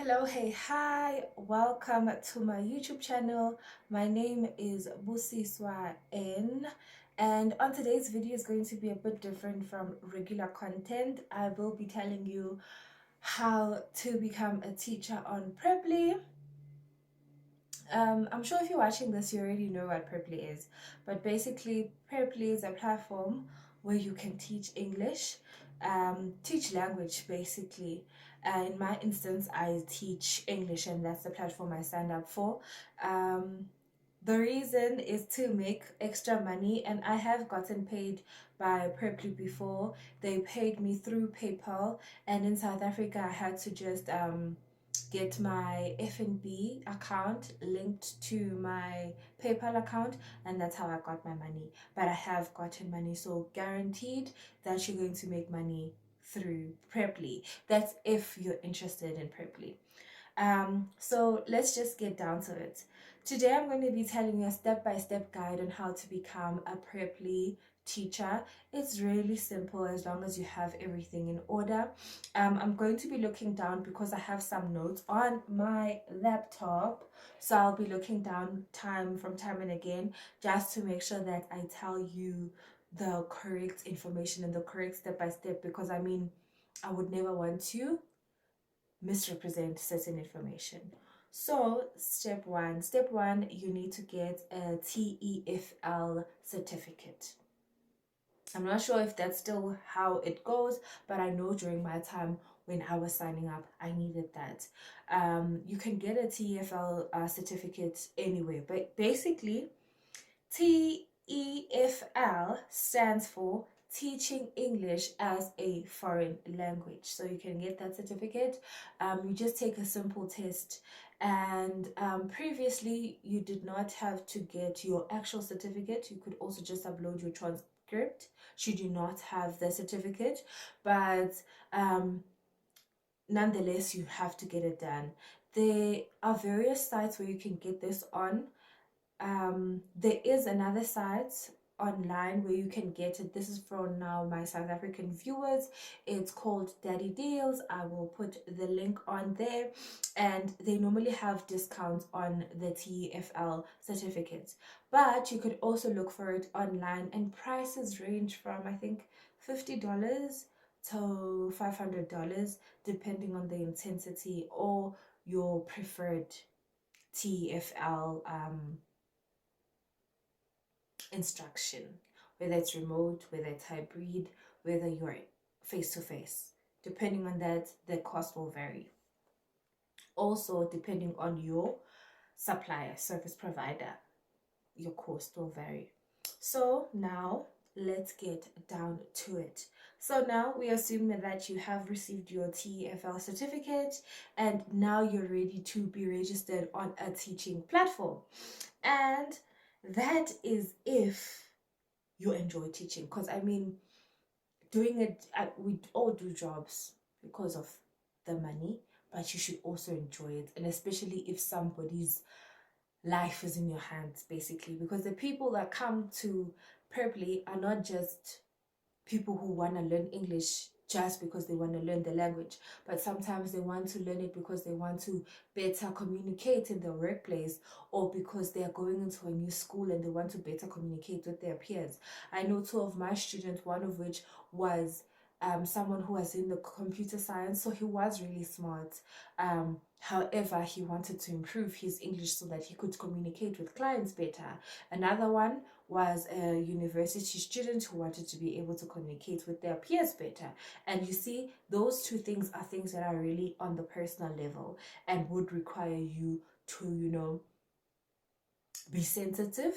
Hello, hey, hi, welcome to my YouTube channel. My name is Busiswa N, and on today's video is going to be a bit different from regular content. I will be telling you how to become a teacher on Preply. I'm sure if you're watching this, you already know what Preply is, but basically, Preply is a platform where you can teach English, teach language basically. In my instance, I teach English, and that's the platform I signed up for. Um, the reason is to make extra money, and I have gotten paid by Preply before. They paid me through PayPal, and in South Africa, I had to just get my FNB account linked to my PayPal account, and that's how I got my money. But I have gotten money, so guaranteed that you're going to make money through Preply. That's if you're interested in Preply. So let's just get down to it. Today I'm going to be telling you a step-by-step guide on how to become a Preply teacher. It's really simple as long as you have everything in order. I'm going to be looking down because I have some notes on my laptop, so I'll be looking down from time and again just to make sure that I tell you the correct information and the correct step-by-step, because I mean I would never want to misrepresent certain information. So step one, you need to get a TEFL certificate. I'm not sure if that's still how it goes, but I know during my time when I was signing up, I needed that. You can get a TEFL certificate anywhere, but basically TEFL stands for Teaching English as a Foreign Language. So you can get that certificate. You just take a simple test, and previously you did not have to get your actual certificate. You could also just upload your transcript should you not have the certificate, but nonetheless you have to get it done. There are various sites where you can get this on. There is another site online where you can get it. This is for now my South African viewers. It's called Daddy Deals. I will put the link on there, and they normally have discounts on the TEFL certificates, but you could also look for it online, and prices range from I think $50 to $500 depending on the intensity or your preferred TEFL instruction, whether it's remote, whether it's hybrid, whether you're face to face. Depending on that, the cost will vary. Also, depending on your supplier, service provider, your cost will vary. So now let's get down to it. So now we assume that you have received your TEFL certificate, and now you're ready to be registered on a teaching platform. And that is if you enjoy teaching, because I mean, doing it, we all do jobs because of the money, but you should also enjoy it, and especially if somebody's life is in your hands, basically, because the people that come to Preply are not just people who want to learn English just because they want to learn the language, but sometimes they want to learn it because they want to better communicate in the workplace, or because they are going into a new school and they want to better communicate with their peers. I know two of my students, one of which was someone who was in the computer science, so he was really smart. However, he wanted to improve his English so that he could communicate with clients better. Another one was a university student who wanted to be able to communicate with their peers better. And you see, those two things are things that are really on the personal level and would require you to, be sensitive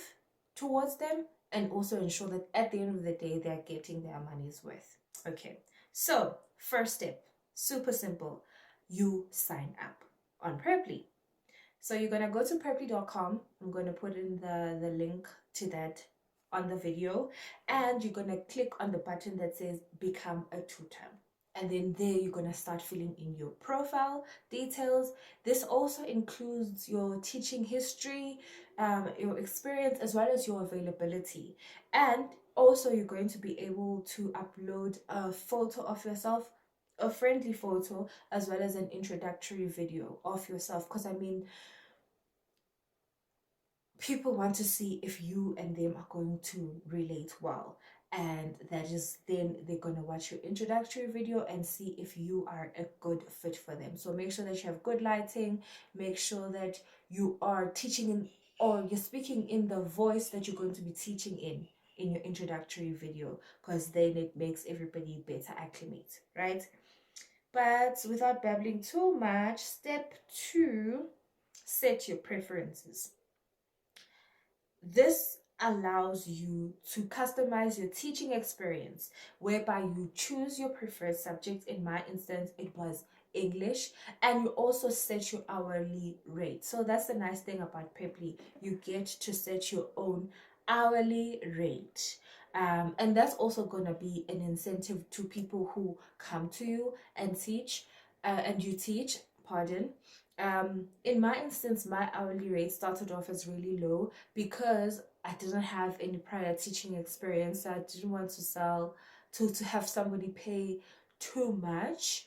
towards them, and also ensure that at the end of the day, they're getting their money's worth. Okay, so first step, super simple. You sign up on Preply. So you're going to go to preply.com. I'm going to put in the link to that on the video, and you're going to click on the button that says become a tutor, and then there you're going to start filling in your profile details. This also includes your teaching history, your experience, as well as your availability. And also you're going to be able to upload a photo of yourself a friendly photo as well as an introductory video of yourself, because I mean, people want to see if you and them are going to relate well, and that is then they're going to watch your introductory video and see if you are a good fit for them. So make sure that you have good lighting, make sure that you are teaching in, or you're speaking in the voice that you're going to be teaching in your introductory video, because then it makes everybody better acclimate, right? But without babbling too much, step 2, set your preferences. This allows you to customize your teaching experience, whereby you choose your preferred subject. In my instance, it was English, and you also set your hourly rate. So that's the nice thing about Preply. You get to set your own hourly rate. And that's also going to be an incentive to people who come to you and teach, and you teach, pardon. In my instance, my hourly rate started off as really low because I didn't have any prior teaching experience. So I didn't want to to have somebody pay too much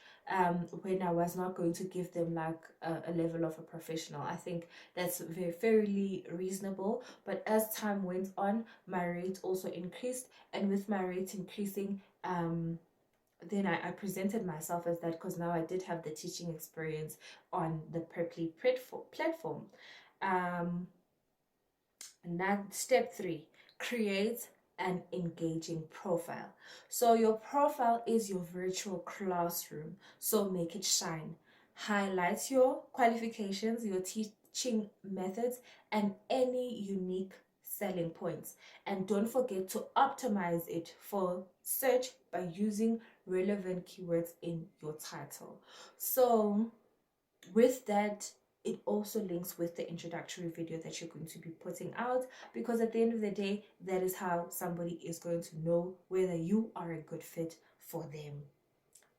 when I was not going to give them like a level of a professional. I think that's very fairly reasonable. But as time went on, my rate also increased, and with my rate increasing, then I presented myself as that because now I did have the teaching experience on the Preply platform. Um, and now, step 3, create an engaging profile. So, your profile is your virtual classroom. So, make it shine. Highlight your qualifications, your teaching methods, and any unique selling points. And don't forget to optimize it for search by using relevant keywords in your title. So, with that, it also links with the introductory video that you're going to be putting out, because at the end of the day, that is how somebody is going to know whether you are a good fit for them.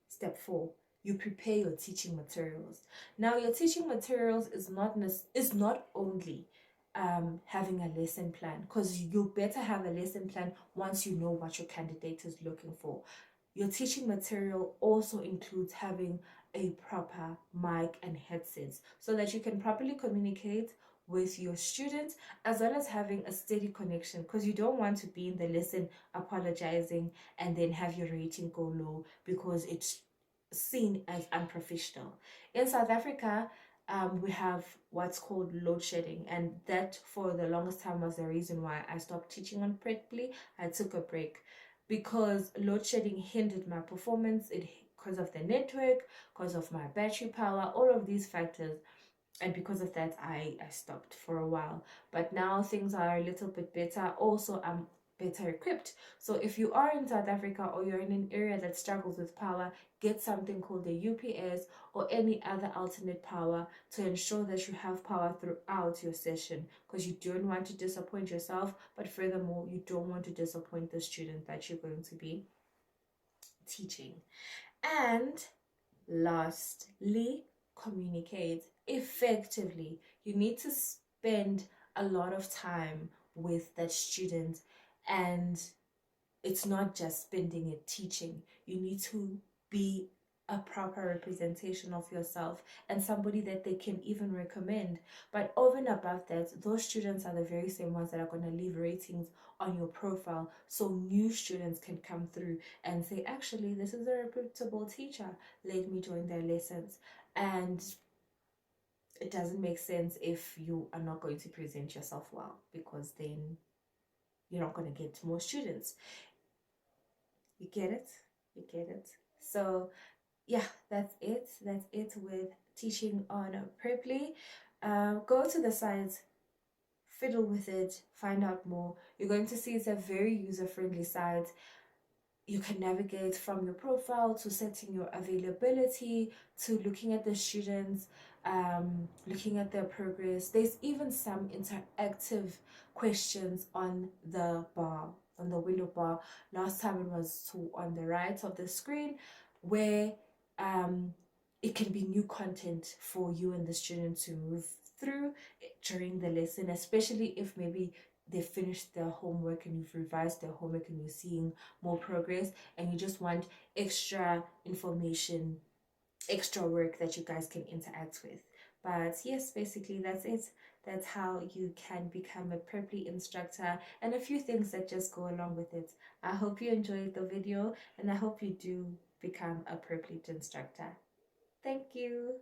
Step 4, you prepare your teaching materials. Now, your teaching materials is not only having a lesson plan, because you better have a lesson plan once you know what your candidate is looking for. Your teaching material also includes having a proper mic and headsets so that you can properly communicate with your students, as well as having a steady connection, because you don't want to be in the lesson apologizing and then have your rating go low because it's seen as unprofessional. In South Africa, we have what's called load shedding, and that for the longest time was the reason why I stopped teaching on Preply. I took a break because load shedding hindered my performance. It because of the network, because of my battery power, all of these factors, and because of that I stopped for a while. But now things are a little bit better. Also, I'm better equipped. So if you are in South Africa or you're in an area that struggles with power, get something called a UPS or any other alternate power to ensure that you have power throughout your session, because you don't want to disappoint yourself, but furthermore, you don't want to disappoint the student that you're going to be teaching. And lastly, communicate effectively. You need to spend a lot of time with that student, and it's not just spending it teaching. You need to be a proper representation of yourself and somebody that they can even recommend. But over and above that, those students are the very same ones that are going to leave ratings on your profile, so new students can come through and say, actually, this is a reputable teacher, let me join their lessons. And it doesn't make sense if you are not going to present yourself well, because then you're not going to get more students. You get it? You get it? So yeah, that's it. That's it with teaching on Preply. Go to the site, fiddle with it, find out more. You're going to see it's a very user-friendly site. You can navigate from your profile to setting your availability to looking at the students, looking at their progress. There's even some interactive questions on the bar, on the window bar. Last time it was on the right of the screen, where it can be new content for you and the student to move through during the lesson, especially if maybe they've finished their homework and you've revised their homework and you're seeing more progress, and you just want extra information, extra work that you guys can interact with. But yes, basically that's it. That's how you can become a Preply instructor, and a few things that just go along with it. I hope you enjoyed the video, and I hope you do become a Preply instructor. Thank you.